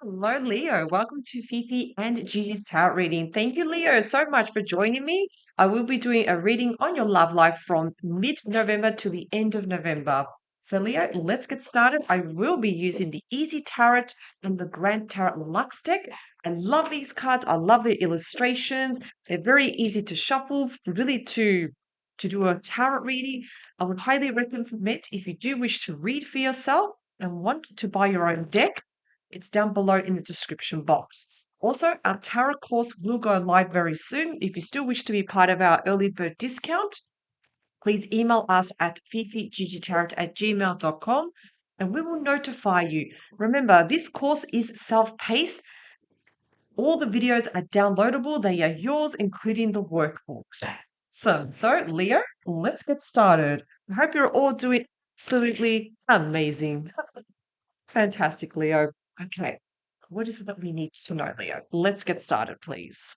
Hello, Leo. Welcome to Fifi and Gigi's Tarot reading. Thank you, Leo, so much for joining me. I will be doing a reading on your love life from mid-November to the end of November. So, Leo, let's get started. I will be using the Easy Tarot and the Grand Tarot Luxe deck. I love these cards. I love the illustrations. They're very easy to shuffle, really to do a tarot reading. I would highly recommend if you do wish to read for yourself and want to buy your own deck. It's down below in the description box. Also, our tarot course will go live very soon. If you still wish to be part of our early bird discount, please email us at fifigigitarot@gmail.com and we will notify you. Remember, this course is self-paced. All the videos are downloadable. They are yours, including the workbooks. So Leo, let's get started. I hope you're all doing absolutely amazing. Fantastic, Leo. Okay. What is it that we need to know, Leo? Let's get started, please.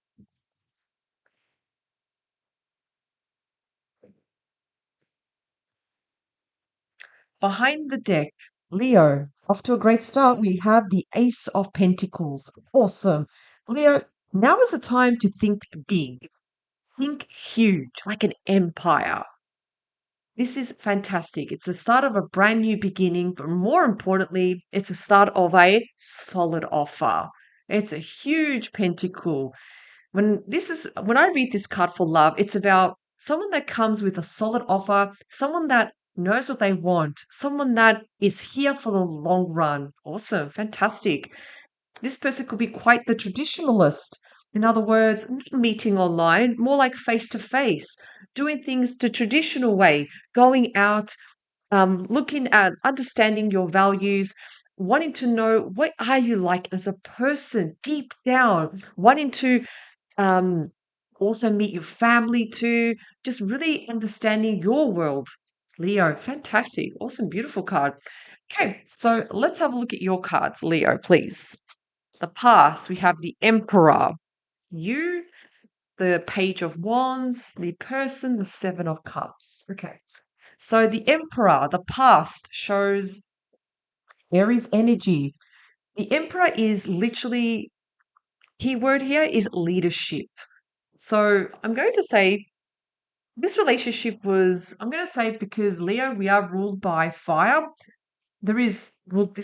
Behind the deck, Leo, off to a great start. We have the Ace of Pentacles. Awesome. Leo, now is the time to think big, think huge, like an empire. This is fantastic. It's the start of a brand new beginning, but more importantly, it's the start of a solid offer. It's a huge pentacle. When I read this card for love, it's about someone that comes with a solid offer, someone that knows what they want, someone that is here for the long run. Awesome, fantastic. This person could be quite the traditionalist. In other words, not meeting online, more like face to face, doing things the traditional way, going out, looking at understanding your values, wanting to know what are you like as a person deep down, wanting to um, also meet your family too, just really understanding your world. Leo, fantastic, awesome, beautiful card. Okay, so let's have a look at your cards, Leo, please. The past, we have the Emperor, you, the Page of Wands, the person, the Seven of Cups. Okay, so the Emperor, the past, shows Aries energy. The Emperor is literally, keyword here is leadership. So I'm going to say this relationship was, I'm going to say because Leo, we are ruled by fire. This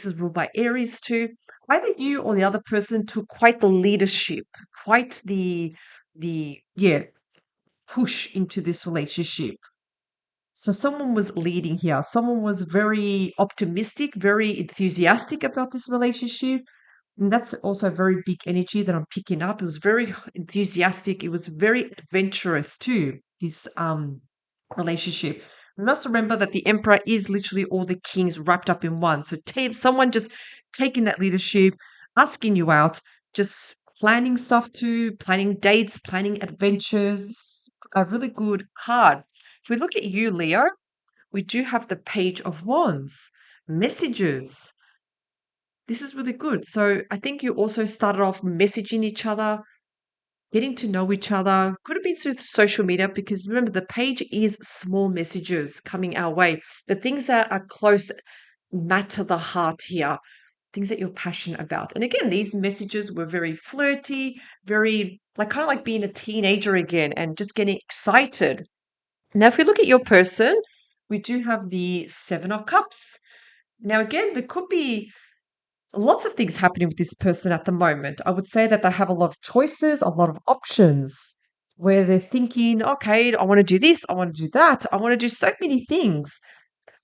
is ruled by Aries too. Either you or the other person took quite the leadership, quite the push into this relationship. So someone was leading here. Someone was very optimistic, very enthusiastic about this relationship. And that's also a very big energy that I'm picking up. It was very enthusiastic. It was very adventurous too, this relationship. We must remember that the emperor is literally all the kings wrapped up in one. So someone just taking that leadership, asking you out, just planning stuff too, planning dates, planning adventures. A really good card. If we look at you, Leo, we do have the Page of Wands, messages. This is really good. So I think you also started off messaging each other, getting to know each other. Could have been through social media because remember, the page is small messages coming our way. The things that are close matter the heart here, things that you're passionate about. And again, these messages were very flirty, very like kind of like being a teenager again and just getting excited. Now, if we look at your person, we do have the Seven of Cups. Now, again, there could be lots of things happening with this person at the moment. I would say that they have a lot of choices, a lot of options where they're thinking, okay, I want to do this, I want to do that, I want to do so many things.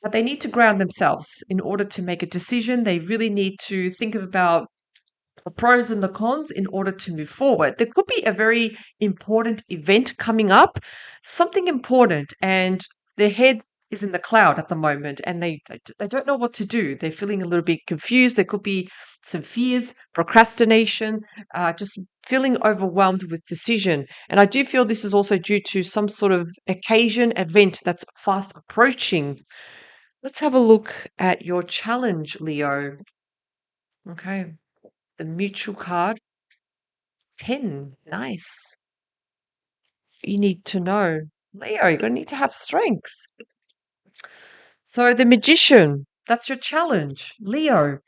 But they need to ground themselves in order to make a decision. They really need to think about the pros and the cons in order to move forward. There could be a very important event coming up, something important, and their head is in the cloud at the moment and they don't know what to do. They're feeling a little bit confused. There could be some fears, procrastination, just feeling overwhelmed with decision. And I do feel this is also due to some sort of occasion, event that's fast approaching. Let's have a look at your challenge, Leo. Okay. The mutual card 10. Nice. You need to know. Leo, you're going to need to have strength. So, the magician, that's your challenge. Leo,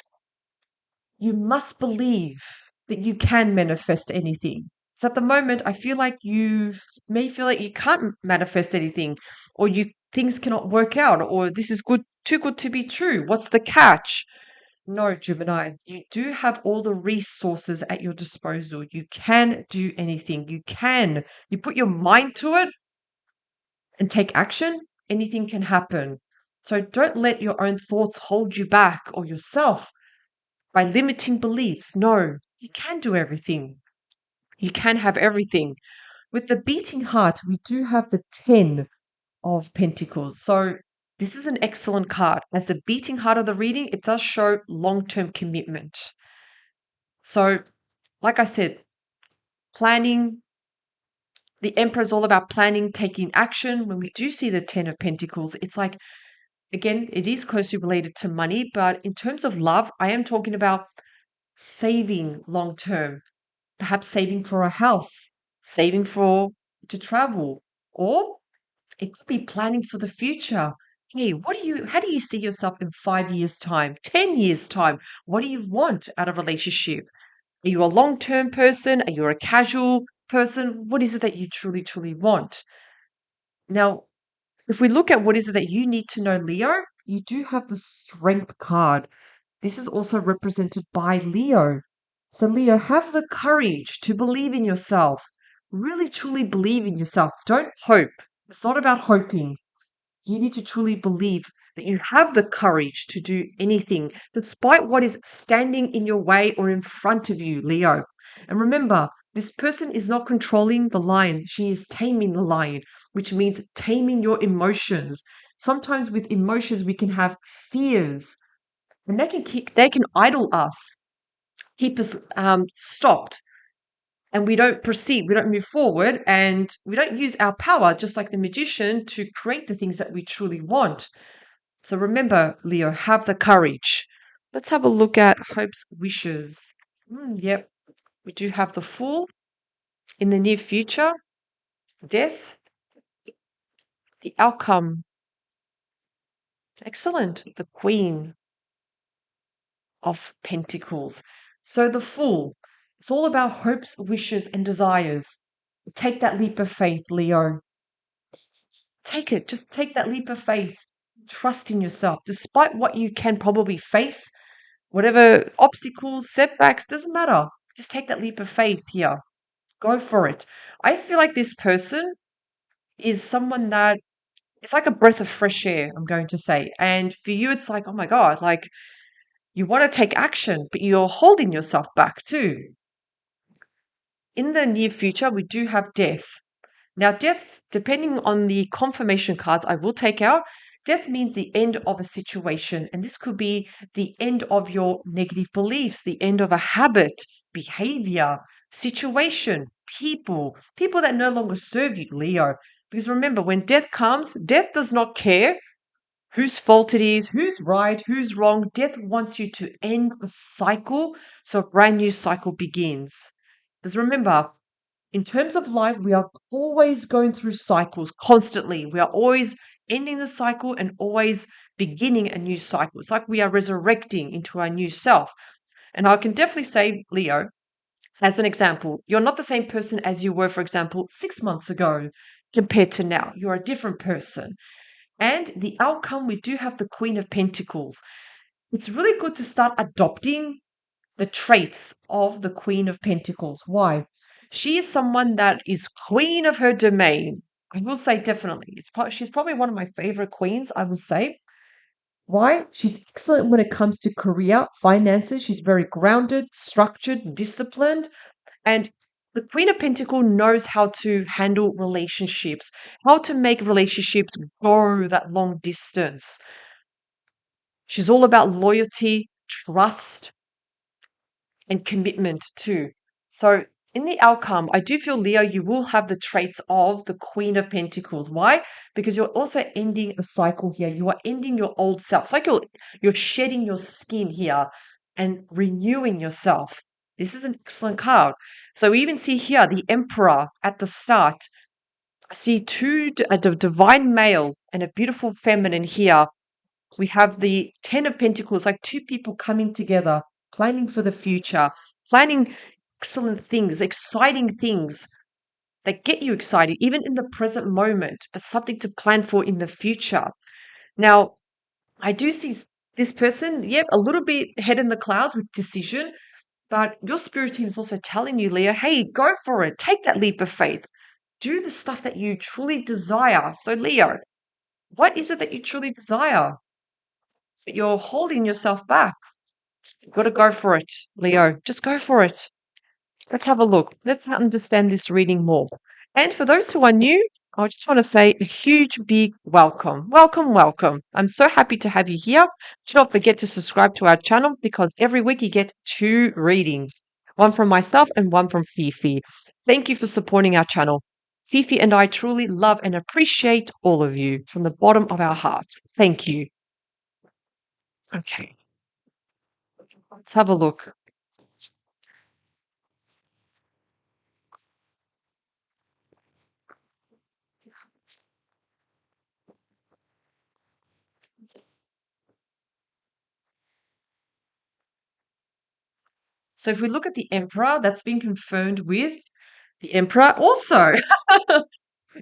you must believe that you can manifest anything. So at the moment, I feel like you may feel like you can't manifest anything, or you things cannot work out, or this is too good to be true. What's the catch? No, Gemini, you do have all the resources at your disposal. You can do anything. You can. You put your mind to it and take action, anything can happen. So don't let your own thoughts hold you back or yourself by limiting beliefs. No, you can do everything. You can have everything. With the beating heart, we do have the 10 of Pentacles. So this is an excellent card. As the beating heart of the reading, it does show long-term commitment. So, like I said, planning, the Emperor is all about planning, taking action. When we do see the 10 of Pentacles, it's like, again, it is closely related to money, but in terms of love, I am talking about saving long term, perhaps saving for a house, saving for to travel, or it could be planning for the future. Hey, how do you see yourself in 5 years' time, 10 years' time? What do you want out of a relationship? Are you a long term person? Are you a casual person? What is it that you truly, truly want? Now, if we look at what is it that you need to know, Leo, you do have the Strength card. This is also represented by Leo. So, Leo, have the courage to believe in yourself. Really, truly believe in yourself. Don't hope. It's not about hoping. You need to truly believe that you have the courage to do anything, despite what is standing in your way or in front of you, Leo. And remember, this person is not controlling the lion, she is taming the lion, which means taming your emotions. Sometimes with emotions, we can have fears, and they can idle us, keep us stopped, and we don't proceed, we don't move forward, and we don't use our power, just like the magician, to create the things that we truly want. So remember, Leo, have the courage. Let's have a look at hopes, wishes. Yep, we do have the Fool in the near future, Death, the Outcome. Excellent. The Queen of Pentacles. So the Fool, it's all about hopes, wishes, and desires. Take that leap of faith, Leo. Take it. Just take that leap of faith. Trust in yourself, despite what you can probably face. Whatever obstacles, setbacks, doesn't matter. Just take that leap of faith here. Go for it. I feel like this person is someone that it's like a breath of fresh air, I'm going to say. And for you, it's like, oh my God, like you want to take action, but you're holding yourself back too. In the near future, we do have death. Now, death, depending on the confirmation cards I will take out, death means the end of a situation. And this could be the end of your negative beliefs, the end of a habit, behavior, situation, people that no longer serve you, Leo. Because remember, when death comes, death does not care whose fault it is, who's right, who's wrong. Death wants you to end the cycle so a brand new cycle begins. Because remember, in terms of life, we are always going through cycles constantly. We are always ending the cycle and always beginning a new cycle. It's like we are resurrecting into our new self. And I can definitely say, Leo, as an example, you're not the same person as you were, for example, 6 months ago compared to now. You're a different person. And the outcome, we do have the Queen of Pentacles. It's really good to start adopting the traits of the Queen of Pentacles. Why? She is someone that is queen of her domain. I will say definitely. She's probably one of my favorite queens, I will say. Why? She's excellent when it comes to career, finances. She's very grounded, structured, disciplined. And the Queen of Pentacles knows how to handle relationships, how to make relationships go that long distance. She's all about loyalty, trust, and commitment too. So in the outcome, I do feel, Leo, you will have the traits of the Queen of Pentacles. Why? Because you're also ending a cycle here. You are ending your old self. It's like you're shedding your skin here and renewing yourself. This is an excellent card. So we even see here the Emperor at the start. I see a divine male and a beautiful feminine here. We have the Ten of Pentacles, like two people coming together. planning for the future, planning excellent things, exciting things that get you excited, even in the present moment, but something to plan for in the future. Now, I do see this person, yep, a little bit head in the clouds with decision, but your spirit team is also telling you, Leo, hey, go for it. Take that leap of faith. Do the stuff that you truly desire. So, Leo, what is it that you truly desire? But you're holding yourself back. You've got to go for it, Leo. Just go for it. Let's have a look. Let's understand this reading more. And for those who are new, I just want to say a huge, big welcome. Welcome, welcome. I'm so happy to have you here. Do not forget to subscribe to our channel because every week you get two readings, one from myself and one from Fifi. Thank you for supporting our channel. Fifi and I truly love and appreciate all of you from the bottom of our hearts. Thank you. Okay, let's have a look. So if we look at the Emperor, that's been confirmed with the Emperor also.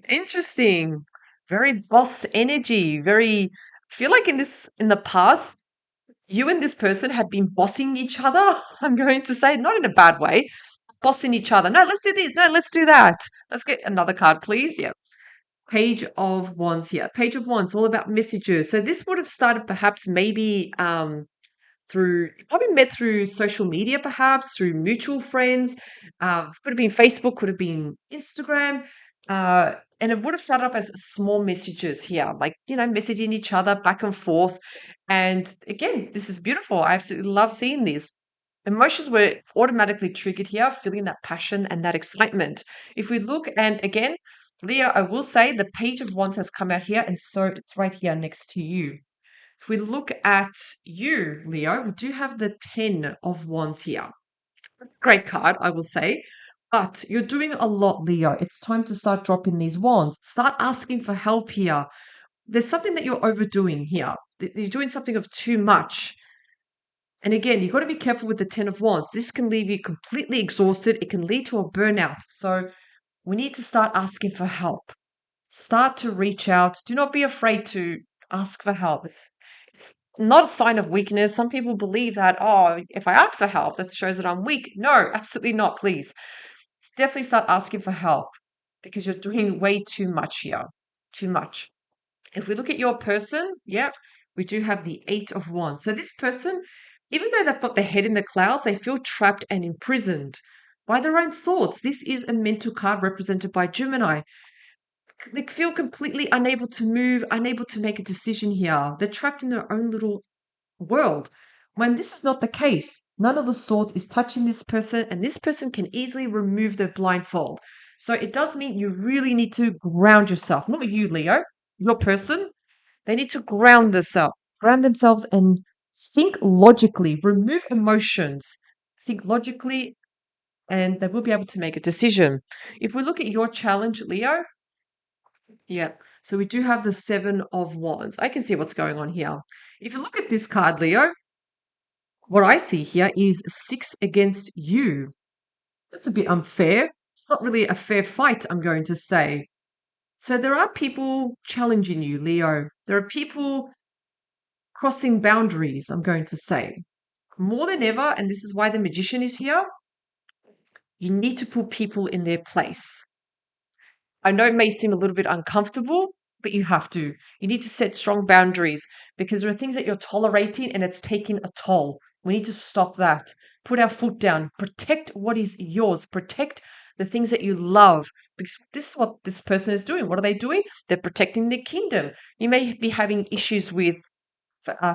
Interesting. Very boss energy. Very, I feel like in the past, you and this person have been bossing each other. I'm going to say, not in a bad way, bossing each other. No, let's do this. No, let's do that. Let's get another card, please. Yeah. Page of Wands here. Page of Wands, all about messages. So this would have started perhaps maybe through probably met through social media, perhaps through mutual friends. Could have been Facebook, could have been Instagram, and it would have started up as small messages here, like messaging each other back and forth. And again, this is beautiful. I absolutely love seeing this. Emotions were automatically triggered here, feeling that passion and that excitement. If we look, and again, Leo, I will say the Page of Wands has come out here, and so it's right here next to you. If we look at you, Leo, we do have the 10 of Wands here. Great card, I will say. But you're doing a lot, Leo. It's time to start dropping these wands. Start asking for help here. There's something that you're overdoing here. You're doing something of too much. And again, you've got to be careful with the 10 of Wands. This can leave you completely exhausted. It can lead to a burnout. So we need to start asking for help. Start to reach out. Do not be afraid to ask for help. It's not a sign of weakness. Some people believe that, oh, if I ask for help, that shows that I'm weak. No, absolutely not, please. Definitely start asking for help because you're doing way too much here. Too much. If we look at your person, yep, we do have the 8 of Wands. So this person, even though they've got their head in the clouds, they feel trapped and imprisoned by their own thoughts. This is a mental card represented by Gemini. They feel completely unable to move, unable to make a decision here. They're trapped in their own little world. When this is not the case, none of the swords is touching this person, and this person can easily remove their blindfold. So it does mean you really need to ground yourself. Not you, Leo, your person. They need to ground themselves and think logically, remove emotions, think logically, and they will be able to make a decision. If we look at your challenge, Leo, yeah. So we do have the 7 of Wands. I can see what's going on here. If you look at this card, Leo, what I see here is 6 against you. That's a bit unfair. It's not really a fair fight, I'm going to say. So there are people challenging you, Leo. There are people crossing boundaries, I'm going to say. More than ever, and this is why the magician is here, you need to put people in their place. I know it may seem a little bit uncomfortable, but you have to. You need to set strong boundaries because there are things that you're tolerating and it's taking a toll. We need to stop that. Put our foot down. Protect what is yours. Protect the things that you love because this is what this person is doing. What are they doing? They're protecting their kingdom. You may be having issues with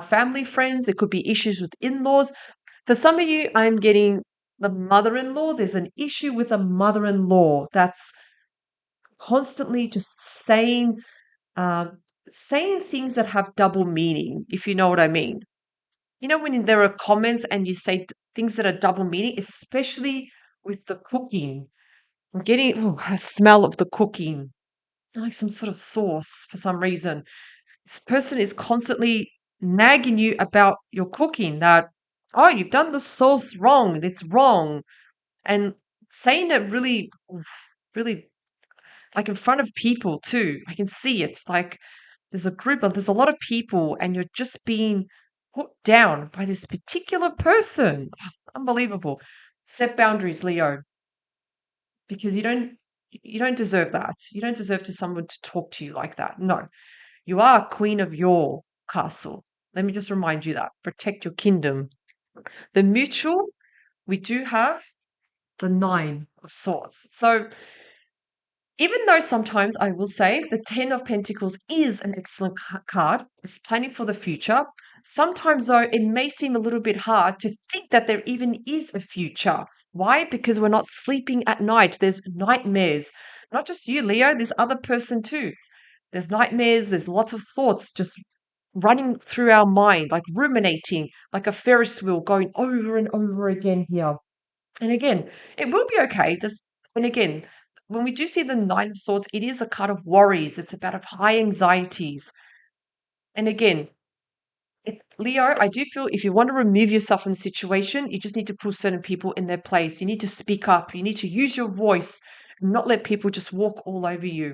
family, friends. There could be issues with in laws. For some of you, I'm getting the mother in law. There's an issue with a mother in law that's constantly just saying things that have double meaning, if you know what I mean. You know, when there are comments and you say things that are double meaning, especially with the cooking. I'm getting a smell of the cooking, like some sort of sauce for some reason. This person is constantly nagging you about your cooking that, oh, you've done the sauce wrong. It's wrong. And saying it really, really like in front of people too. I can see it. Like there's a lot of people, and you're just being put down by this particular person. Unbelievable. Set boundaries, Leo, because you don't deserve that. You don't deserve to someone to talk to you like that. No, you are queen of your castle. Let me just remind you that. Protect your kingdom. The mutual, we do have the nine of swords. So even though sometimes I will say the Ten of Pentacles is an excellent card, it's planning for the future. Sometimes, though, it may seem a little bit hard to think that there even is a future. Why? Because we're not sleeping at night. There's nightmares. Not just you, Leo, there's other person too. There's nightmares, there's lots of thoughts just running through our mind, like ruminating, like a Ferris wheel going over and over again here. And again, it will be okay. And again, when we do see the Nine of Swords, it is a card of worries. It's about of high anxieties. And again, Leo, I do feel if you want to remove yourself from the situation, you just need to put certain people in their place. You need to speak up. You need to use your voice and not let people just walk all over you.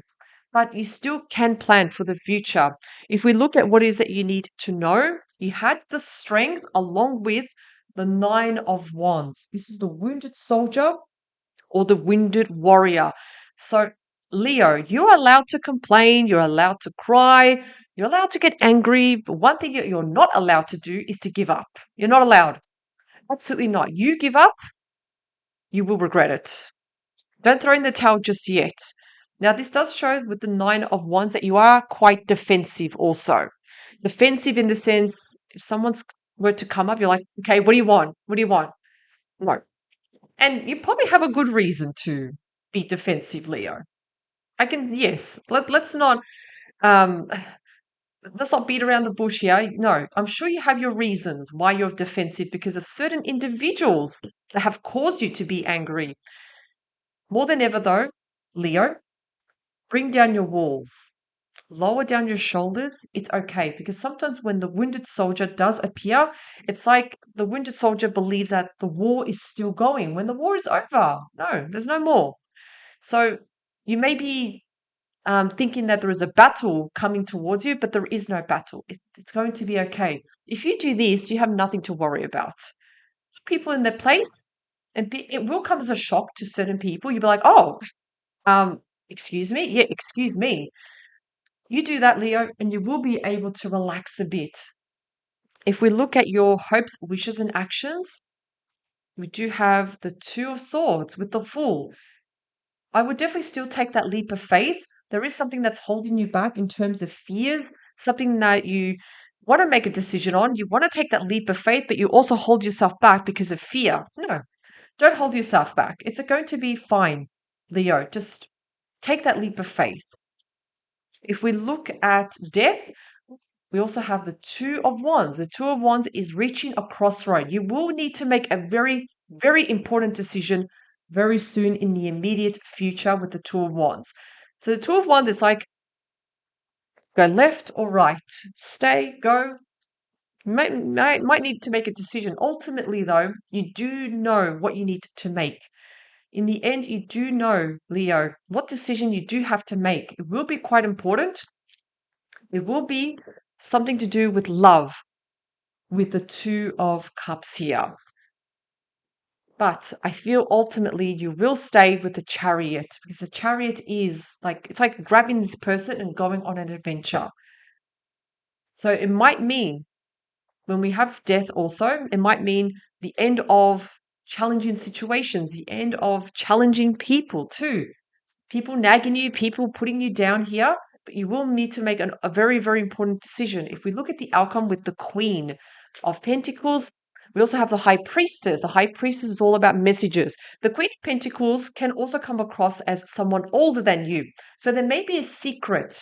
But you still can plan for the future. If we look at what it is that you need to know, you had the strength along with the Nine of Wands. This is the wounded soldier or the wounded warrior. So, Leo, you're allowed to complain, you're allowed to cry, you're allowed to get angry, but one thing that you're not allowed to do is to give up. You're not allowed. Absolutely not. You give up, you will regret it. Don't throw in the towel just yet. Now, this does show with the Nine of Wands that you are quite defensive also. Defensive in the sense, if someone's were to come up, you're like, okay, what do you want? What do you want? No. And you probably have a good reason to be defensive, Leo. Yes, um, let's not beat around the bush here. No, I'm sure you have your reasons why you're defensive because of certain individuals that have caused you to be angry. More than ever, though, Leo, bring down your walls. Lower down your shoulders, it's okay because sometimes when the wounded soldier does appear, it's like the wounded soldier believes that the war is still going when the war is over. No, there's no more. So you may be thinking that there is a battle coming towards you, but there is no battle. It's going to be okay. If you do this, you have nothing to worry about. People in their place, it will come as a shock to certain people. You'll be like, oh, excuse me? Yeah, excuse me. You do that, Leo, and you will be able to relax a bit. If we look at your hopes, wishes, and actions, we do have the Two of Swords with the Fool. I would definitely still take that leap of faith. There is something that's holding you back in terms of fears, something that you want to make a decision on. You want to take that leap of faith, but you also hold yourself back because of fear. No, don't hold yourself back. It's going to be fine, Leo. Just take that leap of faith. If we look at death, we also have the Two of Wands. The Two of Wands is reaching a crossroad. You will need to make a very, very important decision very soon in the immediate future with the Two of Wands. So the Two of Wands is like go left or right, stay, go. Might need to make a decision. Ultimately, though, you do know what you need to make. In the end, you do know, Leo, what decision you do have to make. It will be quite important. It will be something to do with love, with the Two of Cups here. But I feel ultimately you will stay with the Chariot because the Chariot is like, it's like grabbing this person and going on an adventure. So it might mean when we have death also, it might mean the end of challenging situations, the end of challenging people too. People nagging you, people putting you down here, but you will need to make a very, very important decision. If we look at the outcome with the Queen of Pentacles, we also have the High Priestess. The High Priestess is all about messages. The Queen of Pentacles can also come across as someone older than you. So there may be a secret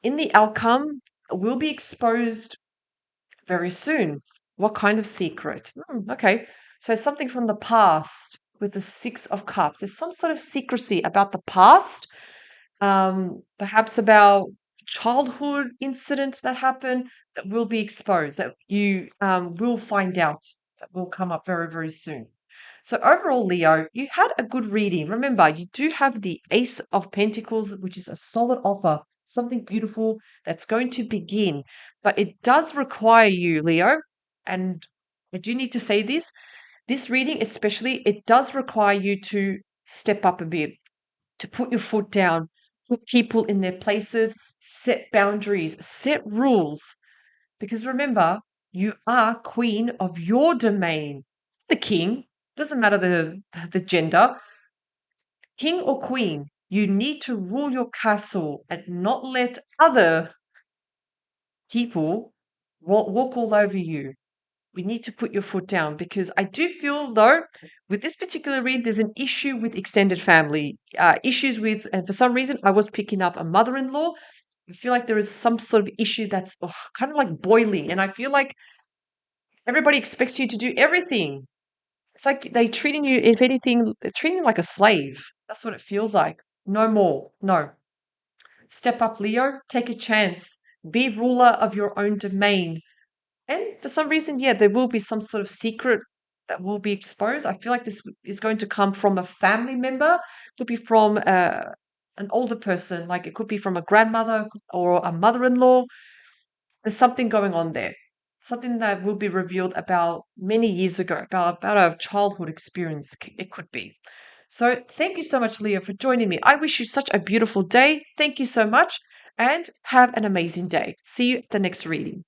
in the outcome will be exposed very soon. What kind of secret? Okay. So something from the past with the Six of Cups. There's some sort of secrecy about the past, perhaps about childhood incidents that happen that will be exposed, that you will find out that will come up very, very soon. So overall, Leo, you had a good reading. Remember, you do have the Ace of Pentacles, which is a solid offer, something beautiful that's going to begin. But it does require you, Leo, and I do need to say this reading especially, it does require you to step up a bit, to put your foot down, put people in their places, set boundaries, set rules. Because remember, you are queen of your domain. The king, doesn't matter the gender, king or queen, you need to rule your castle and not let other people walk all over you. We need to put your foot down because I do feel, though, with this particular read, there's an issue with extended family, issues with, and for some reason, I was picking up a mother in law. I feel like there is some sort of issue that's kind of like boiling, and I feel like everybody expects you to do everything. It's like they treating you, if anything, they're treating you like a slave. That's what it feels like. No more. No. Step up, Leo. Take a chance. Be ruler of your own domain. And for some reason, yeah, there will be some sort of secret that will be exposed. I feel like this is going to come from a family member. It could be from an older person, like it could be from a grandmother or a mother-in-law. There's something going on there. Something that will be revealed about many years ago, about a childhood experience, it could be. So thank you so much, Leah, for joining me. I wish you such a beautiful day. Thank you so much and have an amazing day. See you at the next reading.